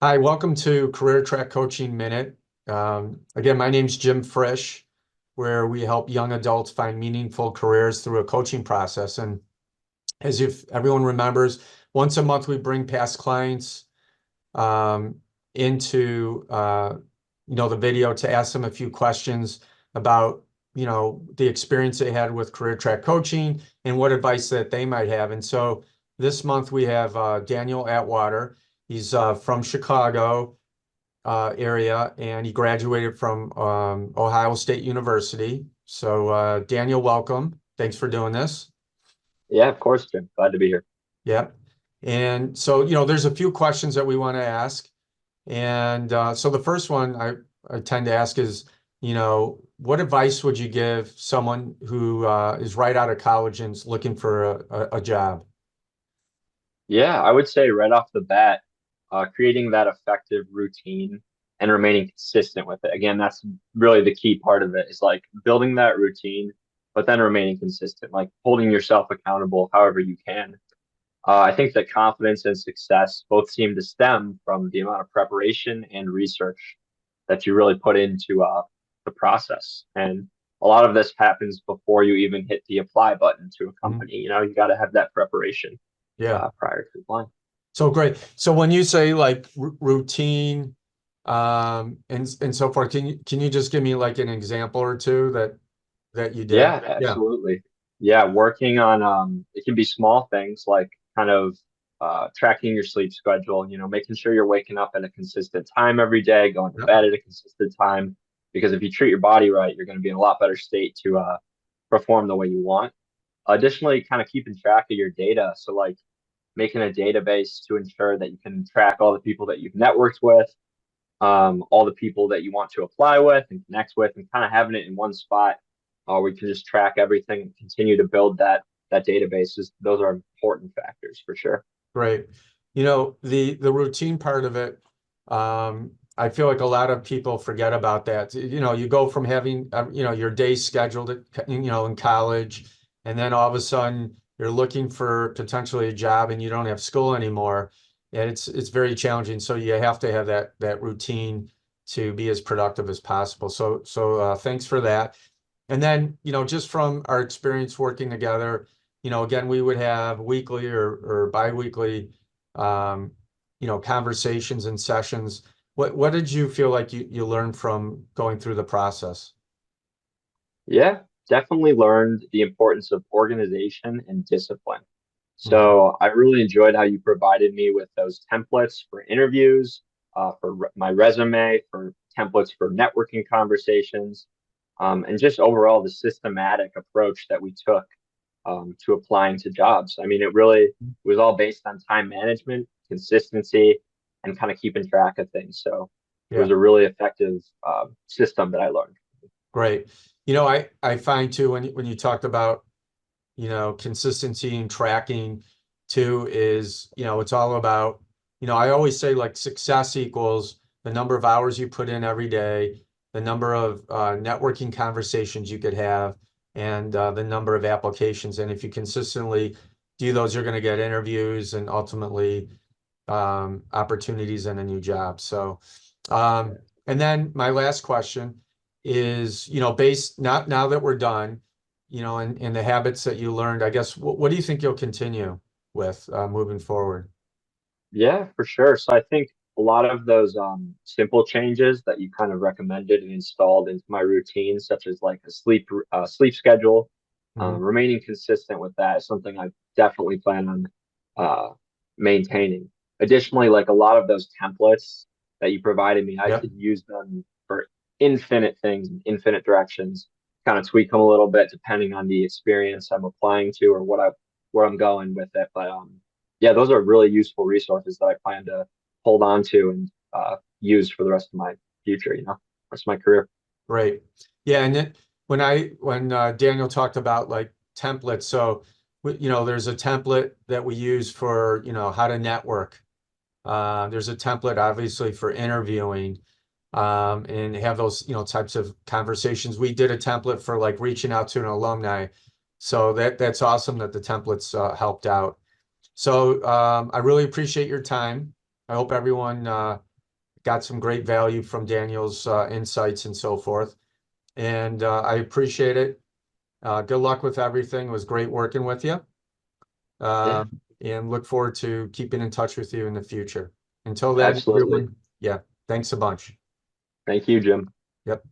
Hi, welcome to Career Track Coaching Minute. Again, my name's Jim Frisch, where we help young adults find meaningful careers through a coaching process. And as if everyone remembers, once a month we bring past clients um, into the video to ask them a few questions about the experience they had with Career Track Coaching and what advice that they might have. And so this month we have Daniel Atwater. He's from Chicago area, and he graduated from Ohio State University. So Daniel, welcome. Thanks for doing this. Yeah, of course, Jim. Glad to be here. Yep. And so, there's a few questions that we want to ask. And so the first one I tend to ask is, what advice would you give someone who is right out of college and is looking for a job? Yeah, I would say right off the bat, creating that effective routine and remaining consistent with it. Again, that's really the key part of it is like building that routine, but then remaining consistent, like holding yourself accountable however you can. I think that confidence and success both seem to stem from the amount of preparation and research that you really put into the process. And a lot of this happens before you even hit the apply button to a Mhm. company. You got to have that preparation Yeah. prior to applying. So great. So when you say like routine, and so forth, can you just give me like an example or two that you did? Yeah, Yeah. absolutely. Yeah, working on it can be small things like kind of tracking your sleep schedule, making sure you're waking up at a consistent time every day, going to Yep. bed at a consistent time, because if you treat your body right, you're going to be in a lot better state to perform the way you want. Additionally, kind of keeping track of your data. So like making a database to ensure that you can track all the people that you've networked with, all the people that you want to apply with and connect with, and kind of having it in one spot where you can just track everything and continue to build that database. Those are important factors for sure. Great. The routine part of it, I feel like a lot of people forget about that. You go from having, your day scheduled, in college, and then all of a sudden you're looking for potentially a job and you don't have school anymore. And it's very challenging. So you have to have that routine to be as productive as possible. So thanks for that. And then, just from our experience working together, again, we would have weekly or biweekly, um, conversations and sessions. What did you feel like you learned from going through the process? Yeah, definitely learned the importance of organization and discipline. Mhm. So I really enjoyed how you provided me with those templates for interviews, my resume, for templates for networking conversations, and just overall the systematic approach that we took to applying to jobs. I mean, it really was all based on time management, consistency, and kind of keeping track of things. So it was Yeah, a really effective system that I learned. great. I find too when you talked about, consistency and tracking too is, it's all about, I always say like success equals the number of hours you put in every day, the number of networking conversations you could have, and the number of applications. And if you consistently do those, you're going to get interviews and ultimately opportunities in a new job. So, and then my last question is, based not now that we're done, and the habits that you learned, I guess, what do you think you'll continue with moving forward? Yeah, for sure. So I think a lot of those simple changes that you kind of recommended and installed into my routine, such as like a sleep schedule, Mhm. remaining consistent with that is something I definitely plan on uh, maintaining. Additionally, like a lot of those templates that you provided me, I Yep. could use them for infinite things, infinite directions, kind of tweak them a little bit depending on the experience I'm applying to or where I'm going with it. But yeah, those are really useful resources that I plan to hold on to and use for the rest of my future, rest of my career. Great. Yeah, and then when Daniel talked about like templates, so there's a template that we use for, how to network. There's a template obviously for interviewing, and have those, types of conversations. We did a template for like reaching out to an alumni. So that's awesome that the templates helped out. So I really appreciate your time. I hope everyone got some great value from Daniel's insights and so forth. And I appreciate it. Good luck with everything. It was great working with you. Yeah, And look forward to keeping in touch with you in the future. Until then, absolutely. everyone, yeah, thanks a bunch. Thank you, Jim. Yep.